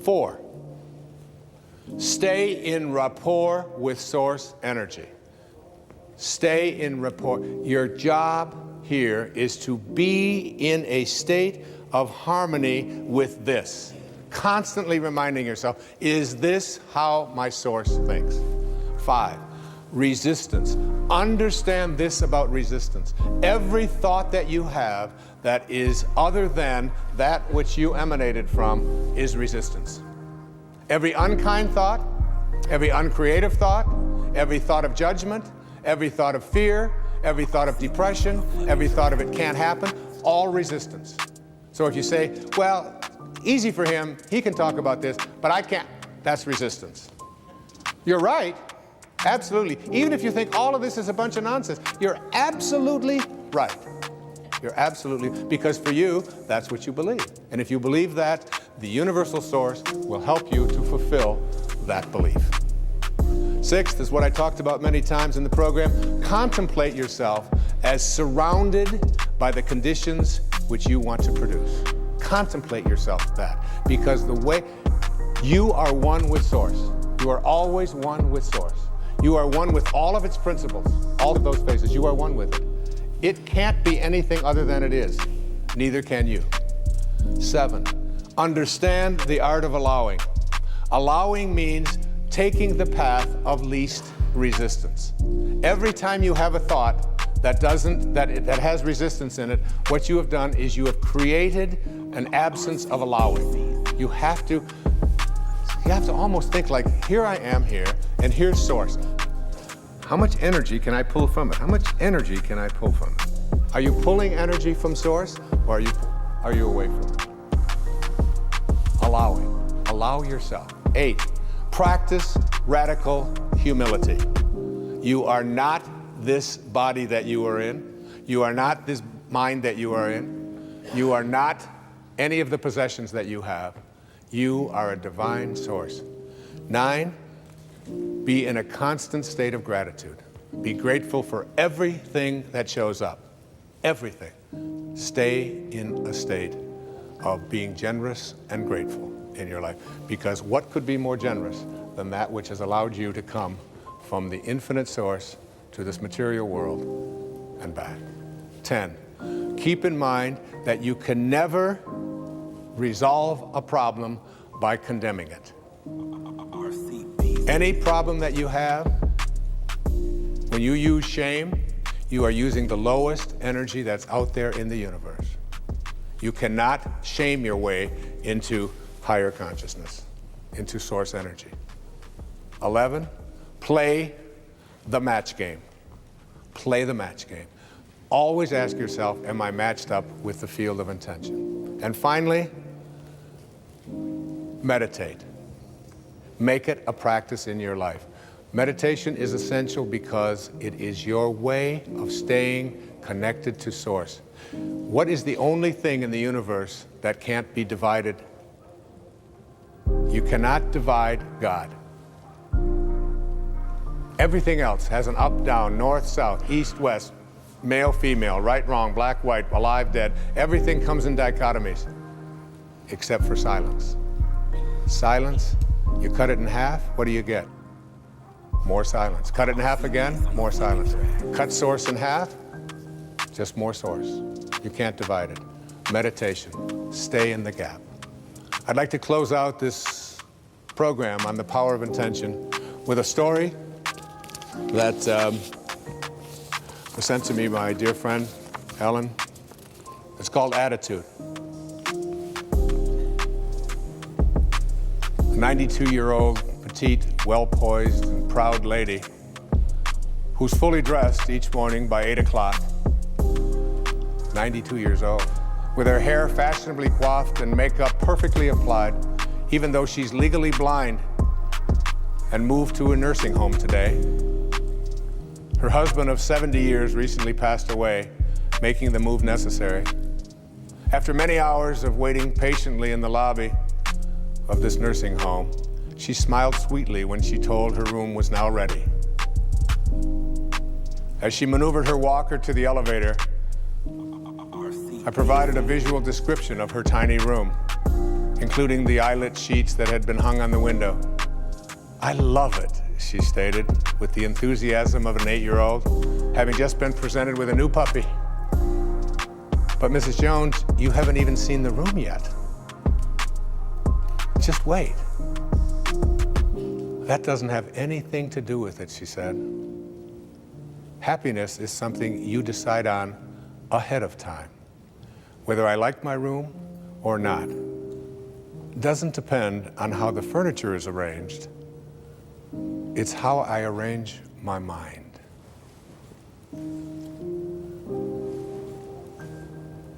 4, stay in rapport with source energy. Stay in rapport. Your job here is to be in a state of harmony with this. Constantly reminding yourself, is this how my source thinks? 5, resistance. Understand this about resistance. Every thought that you have that is other than that which you emanated from is resistance. Every unkind thought, every uncreative thought, every thought of judgment, every thought of fear, every thought of depression, every thought of it can't happen, all resistance. So if you say, well, easy for him, he can talk about this, but I can't, that's resistance. You're right, absolutely. Even if you think all of this is a bunch of nonsense, you're absolutely right. You're absolutely, because for you, that's what you believe. And if you believe that, the universal source will help you to fulfill that belief. 6th is what I talked about many times in the program. Contemplate yourself as surrounded by the conditions which you want to produce. Contemplate yourself that, because the way you are one with source. You are always one with source. You are one with all of its principles, all of those phases. You are one with it. It can't be anything other than it is. Neither can you. 7, understand the art of allowing. Allowing means taking the path of least resistance. Every time you have a thought that has resistance in it, what you have done is you have created an absence of allowing. You have to almost think like, here I am here, and here's source. How much energy can I pull from it? How much energy can I pull from it? Are you pulling energy from source, or are you away from it? Allowing. Allow yourself. 8, practice radical humility. You are not this body that you are in. You are not this mind that you are in. You are not any of the possessions that you have. You are a divine source. 9, be in a constant state of gratitude. Be grateful for everything that shows up. Everything. Stay in a state of being generous and grateful in your life. Because what could be more generous than that which has allowed you to come from the infinite source to this material world and back? 10, keep in mind that you can never resolve a problem by condemning it. Any problem that you have, when you use shame, you are using the lowest energy that's out there in the universe. You cannot shame your way into higher consciousness, into source energy. 11, play the match game. Play the match game. Always ask yourself, am I matched up with the field of intention? And finally, meditate. Make it a practice in your life. Meditation is essential because it is your way of staying connected to source. What is the only thing in the universe that can't be divided? You cannot divide God. Everything else has an up, down, north, south, east, west, male, female, right, wrong, black, white, alive, dead. Everything comes in dichotomies, except for silence. Silence, you cut it in half, what do you get? More silence. Cut it in half again, more silence. Cut source in half, just more source. You can't divide it. Meditation, stay in the gap. I'd like to close out this program on the power of intention with a story that was sent to me by my dear friend, Ellen. It's called Attitude. A 92-year-old, petite, well-poised, and proud lady who's fully dressed each morning by 8 o'clock, 92 years old, with her hair fashionably coiffed and makeup perfectly applied, even though she's legally blind and moved to a nursing home today. Her husband of 70 years recently passed away, making the move necessary. After many hours of waiting patiently in the lobby of this nursing home, she smiled sweetly when she told her room was now ready. As she maneuvered her walker to the elevator, I provided a visual description of her tiny room. including the eyelet sheets that had been hung on the window. "I love it," she stated, with the enthusiasm of an 8-year-old, having just been presented with a new puppy. "But Mrs. Jones, you haven't even seen the room yet. Just wait." "That doesn't have anything to do with it," she said. "Happiness is something you decide on ahead of time. Whether I like my room or not doesn't depend on how the furniture is arranged. It's how I arrange my mind."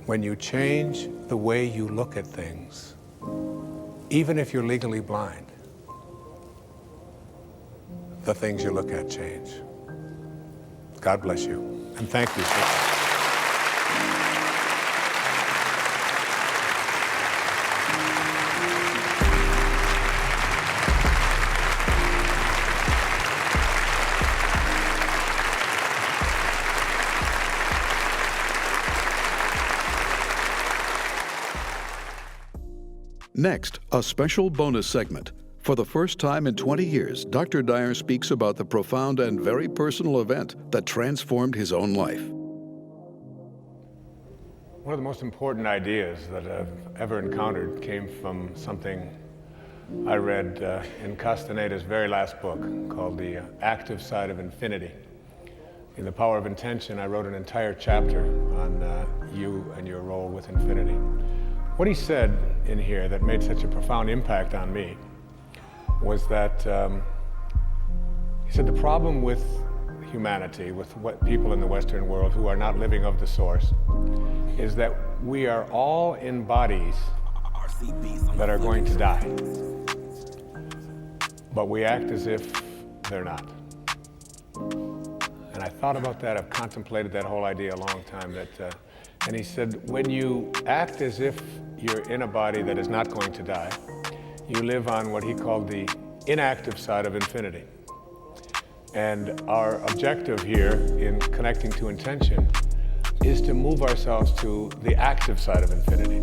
When you change the way you look at things, even if you're legally blind, the things you look at change. God bless you, and thank you. Next, a special bonus segment. For the first time in 20 years, Dr. Dyer speaks about the profound and very personal event that transformed his own life. One of the most important ideas that I've ever encountered came from something I read in Castaneda's very last book called The Active Side of Infinity. In The Power of Intention, I wrote an entire chapter on you and your role with infinity. What he said in here that made such a profound impact on me was that he said the problem with humanity, with what people in the Western world who are not living of the source, is that we are all in bodies that are going to die, but we act as if they're not. And I thought about that, I've contemplated that whole idea a long time, and he said, when you act as if you're in a body that is not going to die, you live on what he called the inactive side of infinity. And our objective here in connecting to intention is to move ourselves to the active side of infinity.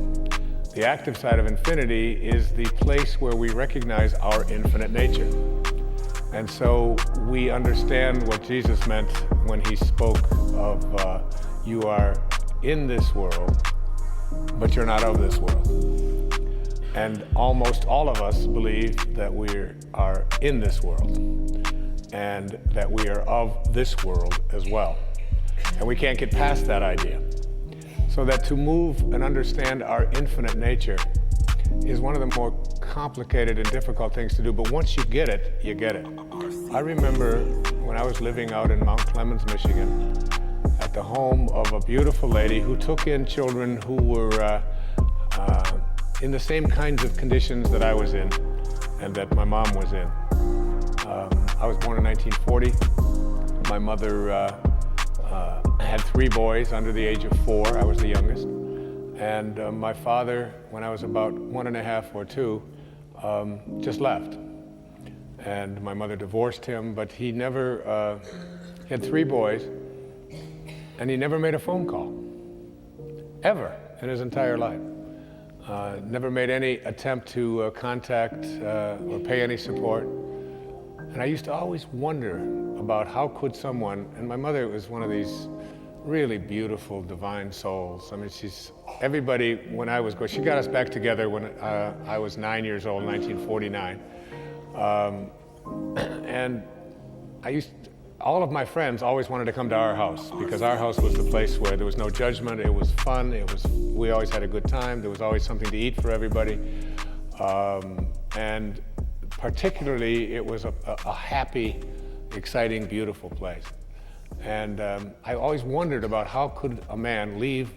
The active side of infinity is the place where we recognize our infinite nature. And so we understand what Jesus meant when he spoke of you are in this world, but you're not of this world. And almost all of us believe that we are in this world and that we are of this world as well. And we can't get past that idea. So that to move and understand our infinite nature is one of the more complicated and difficult things to do, but once you get it, you get it. I remember when I was living out in Mount Clemens, Michigan, at the home of a beautiful lady who took in children who were in the same kinds of conditions that I was in and that my mom was in. I was born in 1940. My mother had 3 boys under the age of 4. I was the youngest. And my father, when I was about 1.5 or 2, just left. And my mother divorced him, but he never, he had 3 boys, and he never made a phone call, ever in his entire life. Never made any attempt to contact or pay any support. And I used to always wonder about how could someone, and my mother was one of these really beautiful, divine souls. I mean, everybody, when I was she got us back together when I was 9 years old, 1949. And all of my friends always wanted to come to our house because our house was the place where there was no judgment, it was fun, we always had a good time, there was always something to eat for everybody. And particularly, it was a happy, exciting, beautiful place. And I always wondered about how could a man leave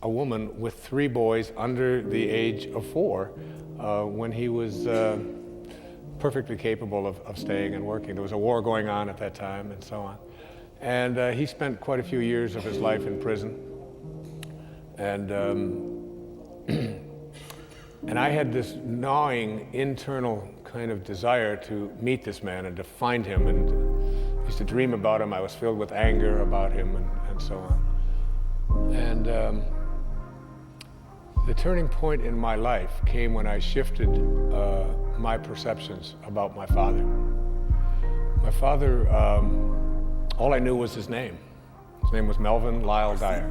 a woman with 3 boys under the age of 4 when he was perfectly capable of staying and working. There was a war going on at that time and so on. And he spent quite a few years of his life in prison. And and I had this gnawing internal kind of desire to meet this man and to find him, and I used to dream about him. I was filled with anger about him and so on. And The turning point in my life came when I shifted my perceptions about my father. My father, all I knew was his name. His name was Melvin Lyle Dyer.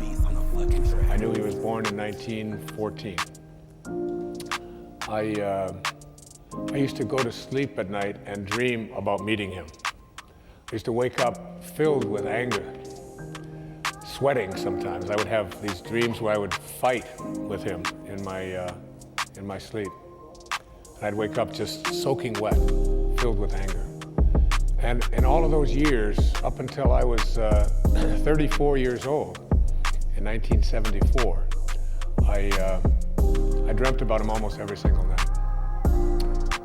I knew he was born in 1914. I used to go to sleep at night and dream about meeting him. I used to wake up filled with anger, sweating sometimes. I would have these dreams where I would fight with him in my sleep. And I'd wake up just soaking wet, filled with anger. And in all of those years, up until I was 34 years old, in 1974, I dreamt about him almost every single night.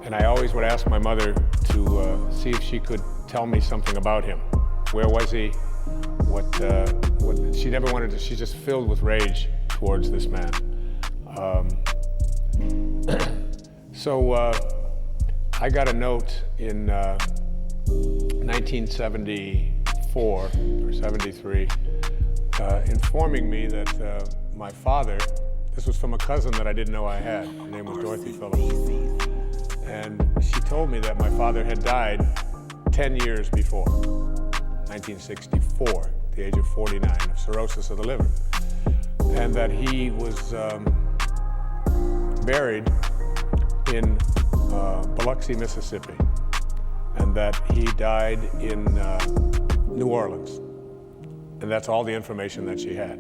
And I always would ask my mother to see if she could tell me something about him. Where was he? What she never wanted to, she's just filled with rage towards this man. So I got a note in 1974 or 73 informing me that my father, this was from a cousin that I didn't know I had. Her name was Dorothy Phillips. And she told me that my father had died 10 years before, 1964, at the age of 49, of cirrhosis of the liver. And that he was buried in Biloxi, Mississippi. And that he died in New Orleans. And that's all the information that she had.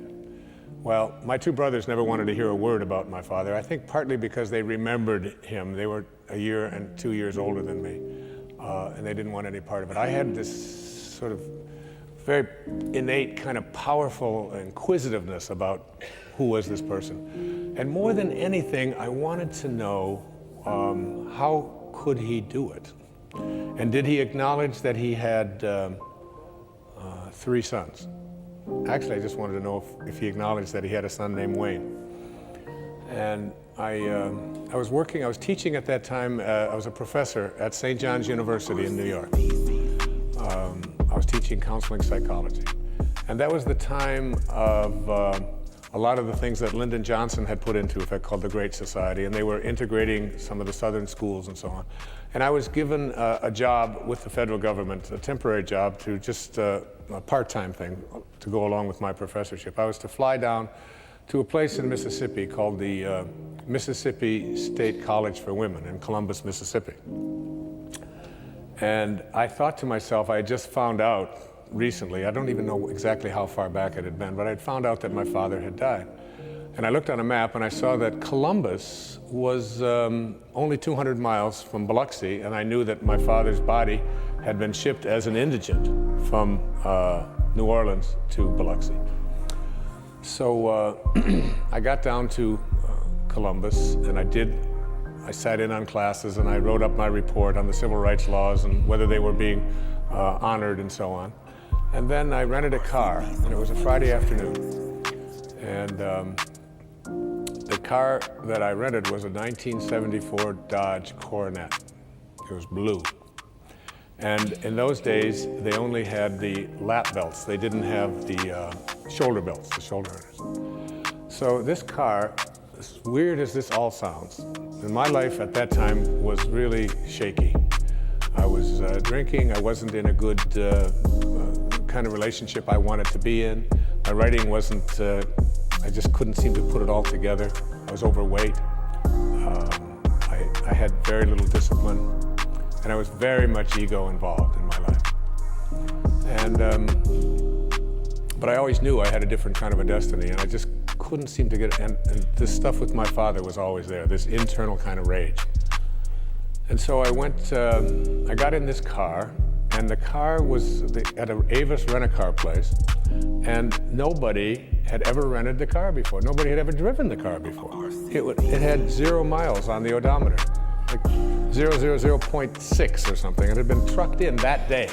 Well, my two brothers never wanted to hear a word about my father, I think partly because they remembered him. They were a year and 2 years older than me, and they didn't want any part of it. I had this sort of very innate kind of powerful inquisitiveness about who was this person. And more than anything, I wanted to know how could he do it? And did he acknowledge that he had 3 sons? Actually, I just wanted to know if he acknowledged that he had a son named Wayne. And I was teaching at that time. I was a professor at St. John's University in New York. I was teaching counseling psychology. And that was the time of a lot of the things that Lyndon Johnson had put into effect called the Great Society, and they were integrating some of the southern schools and so on. And I was given a job with the federal government, a temporary job to just a part-time thing to go along with my professorship. I was to fly down to a place in Mississippi called the Mississippi State College for Women in Columbus, Mississippi. And I thought to myself, I had just found out recently, I don't even know exactly how far back it had been, but I'd found out that my father had died. And I looked on a map and I saw that Columbus was only 200 miles from Biloxi, and I knew that my father's body had been shipped as an indigent from New Orleans to Biloxi. So I got down to Columbus and I sat in on classes and I wrote up my report on the civil rights laws and whether they were being honored and so on. And then I rented a car, and it was a Friday afternoon. And the car that I rented was a 1974 Dodge Coronet. It was blue. And in those days, they only had the lap belts. They didn't have the shoulder belts, the shoulder harness. So this car, as weird as this all sounds, in my life at that time was really shaky. I was drinking. I wasn't in a good kind of relationship I wanted to be in. My writing wasn't, I just couldn't seem to put it all together. I was overweight. I had very little discipline, and I was very much ego involved in my life. And, but I always knew I had a different kind of a destiny, and I just couldn't seem to get, and this stuff with my father was always there, this internal kind of rage. And so I got in this car, and the car was at an Avis rent-a-car place, and nobody had ever rented the car before. Nobody had ever driven the car before. It had 0 miles on the odometer, like 0.6 or something. It had been trucked in that day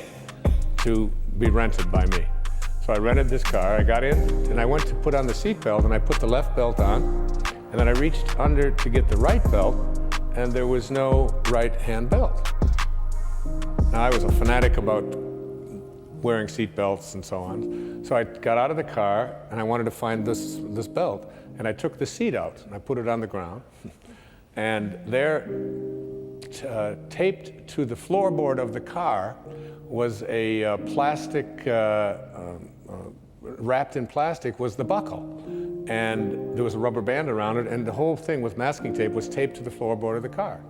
to be rented by me. So I rented this car, I got in, and I went to put on the seatbelt, and I put the left belt on, and then I reached under to get the right belt, and there was no right-hand belt. Now, I was a fanatic about wearing seat belts and so on. So I got out of the car and I wanted to find this belt. And I took the seat out and I put it on the ground. And there, taped to the floorboard of the car was a plastic, wrapped in plastic was the buckle. And there was a rubber band around it, and the whole thing with masking tape was taped to the floorboard of the car,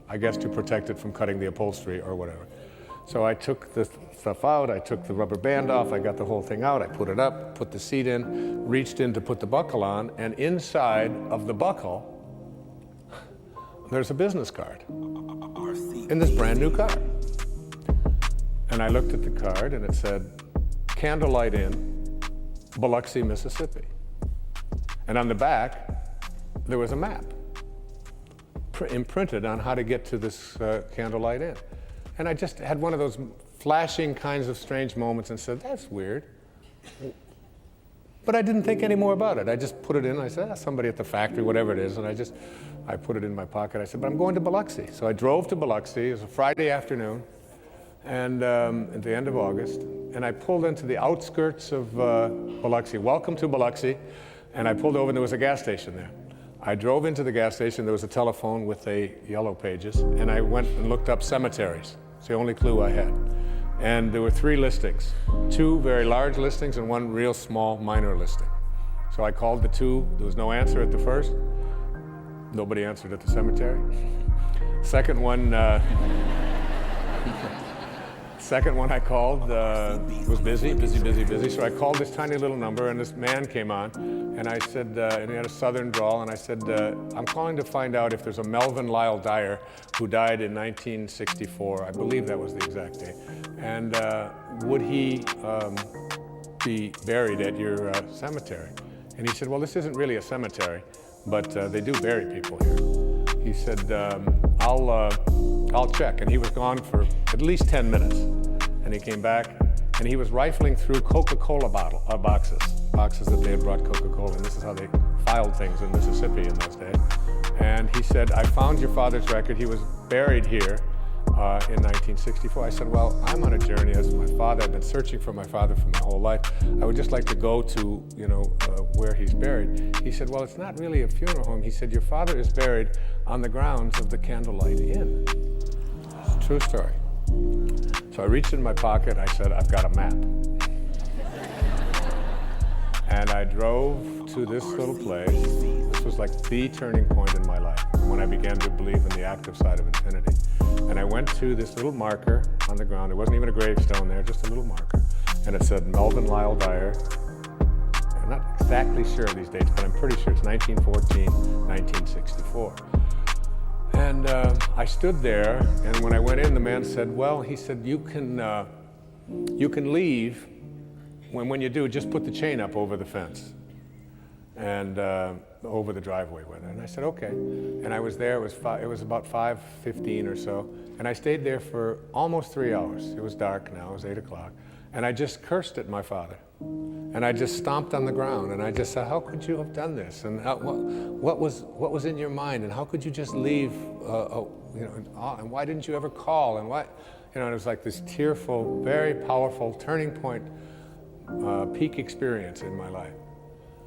I guess to protect it from cutting the upholstery or whatever. So I took the stuff out, I took the rubber band off, I got the whole thing out, I put it up, put the seat in, reached in to put the buckle on, and inside of the buckle, there's a business card in this brand new car. And I looked at the card and it said, Candlelight Inn, Biloxi, Mississippi. And on the back, there was a map imprinted on how to get to this Candlelight Inn. And I just had one of those flashing kinds of strange moments and said, that's weird. But I didn't think any more about it. I just put it in, I said, somebody at the factory, whatever it is, and I put it in my pocket. I said, but I'm going to Biloxi. So I drove to Biloxi. It was a Friday afternoon, and at the end of August, and I pulled into the outskirts of Biloxi. Welcome to Biloxi. And I pulled over and there was a gas station there. I drove into the gas station, there was a telephone with a yellow pages, and I went and looked up cemeteries. It's the only clue I had. And there were 3 listings, 2 very large listings and 1 real small minor listing. So I called the 2, there was no answer at the first. Nobody answered at the cemetery. Second one I called was busy. So I called this tiny little number, and this man came on, and I said, and he had a southern drawl, and I said, I'm calling to find out if there's a Melvin Lyle Dyer who died in 1964. I believe that was the exact date. And would he be buried at your cemetery? And he said, well, this isn't really a cemetery, but they do bury people here. He said, I'll check. And he was gone for at least 10 minutes. And he came back, and he was rifling through Coca-Cola boxes that they had brought Coca-Cola. And this is how they filed things in Mississippi in those days. And he said, I found your father's record. He was buried here in 1964. I said, well, I'm on a journey as my father. I've been searching for my father for my whole life. I would just like to go to, where he's buried. He said, well, it's not really a funeral home. He said, your father is buried on the grounds of the Candlelight Inn. It's a true story. So I reached in my pocket, I said, I've got a map. And I drove to this little place. This was like the turning point in my life, when I began to believe in the active side of infinity. And I went to this little marker on the ground. There wasn't even a gravestone there, just a little marker. And it said Melvin Lyle Dyer. I'm not exactly sure of these dates, but I'm pretty sure it's 1914, 1964. And I stood there, and when I went in, the man said, well, he said, you can leave. When you do, just put the chain up over the fence and over the driveway with it. And I said, okay. And I was there, it was about 5:15 or so, and I stayed there for almost 3 hours. It was dark now, it was 8 o'clock. And I just cursed at my father. And I just stomped on the ground, and I just said, how could you have done this? And what was in your mind? And how could you just leave, and why didn't you ever call? And it was like this tearful, very powerful turning point, peak experience in my life.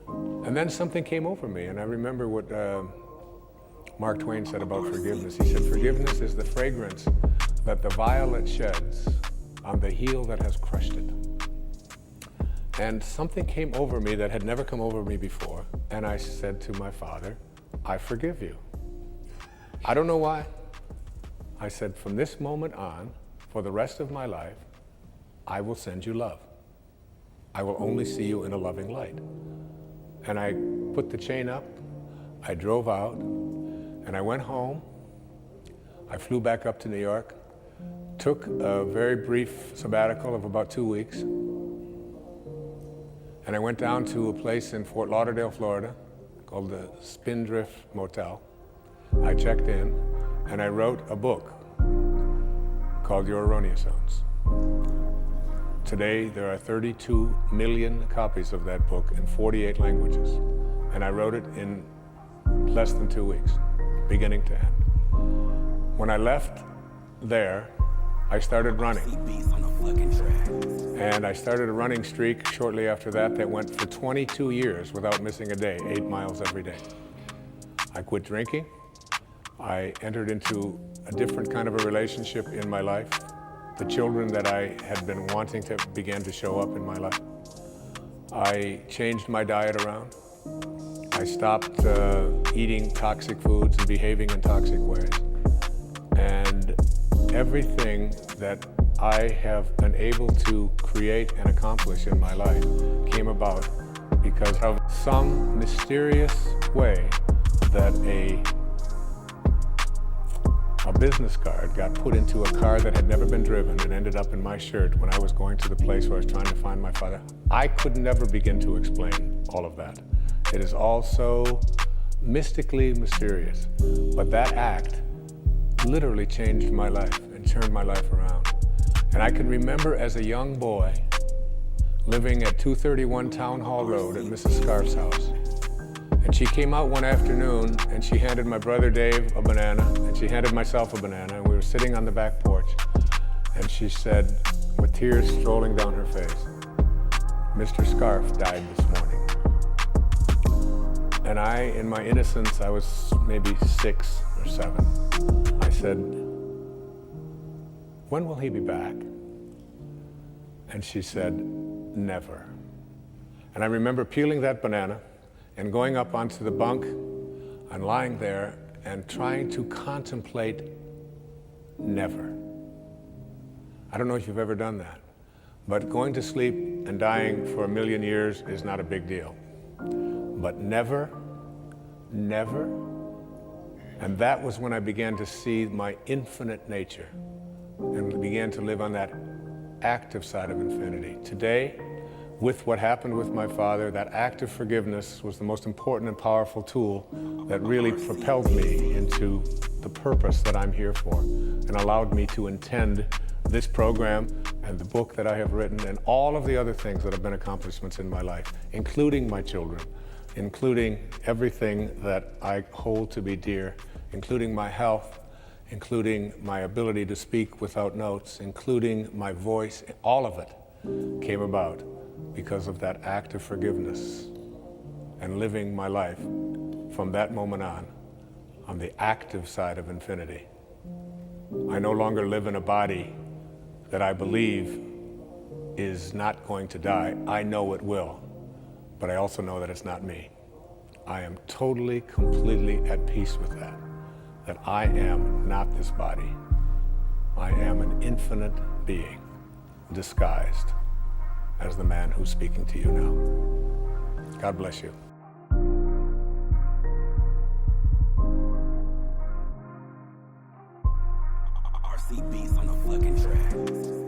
And then something came over me, and I remember what Mark Twain said about forgiveness. He said, forgiveness is the fragrance that the violet sheds on the heel that has crushed it. And something came over me that had never come over me before, and I said to my father, I forgive you. I don't know why. I said, from this moment on, for the rest of my life, I will send you love. I will only see you in a loving light. And I put the chain up, I drove out, and I went home. I flew back up to New York, took a very brief sabbatical of about 2 weeks, and I went down to a place in Fort Lauderdale, Florida, called the Spindrift Motel. I checked in, and I wrote a book called Your Erroneous Zones. Today, there are 32 million copies of that book in 48 languages, and I wrote it in less than 2 weeks, beginning to end. When I left there, I started running. And I started a running streak shortly after that went for 22 years without missing a day, 8 miles every day. I quit drinking. I entered into a different kind of a relationship in my life. The children that I had been wanting to began to show up in my life. I changed my diet around. I stopped eating toxic foods and behaving in toxic ways. And everything that I have been able to create and accomplish in my life came about because of some mysterious way that a business card got put into a car that had never been driven and ended up in my shirt when I was going to the place where I was trying to find my father. I could never begin to explain all of that. It is all so mystically mysterious. But that act literally changed my life and turned my life around. And I can remember as a young boy living at 231 Town Hall Road at Mrs. Scarf's house. And she came out one afternoon and she handed my brother Dave a banana and she handed myself a banana, and we were sitting on the back porch. And she said, with tears strolling down her face, "Mr. Scarf died this morning." And I, in my innocence, I was maybe 6 or 7, I said, "When will he be back?" And she said, "Never." And I remember peeling that banana and going up onto the bunk and lying there and trying to contemplate never. I don't know if you've ever done that, but going to sleep and dying for 1,000,000 years is not a big deal. But never, never, and that was when I began to see my infinite nature and began to live on that active side of infinity. Today, with what happened with my father, that act of forgiveness was the most important and powerful tool that really propelled me into the purpose that I'm here for and allowed me to intend this program and the book that I have written and all of the other things that have been accomplishments in my life, including my children, including everything that I hold to be dear, including my health, including my ability to speak without notes, including my voice. All of it came about because of that act of forgiveness and living my life from that moment on the active side of infinity. I no longer live in a body that I believe is not going to die. I know it will, but I also know that it's not me. I am totally, completely at peace with that I am not this body. I am an infinite being disguised as the man who's speaking to you now. God bless you. RC beats on the fucking track.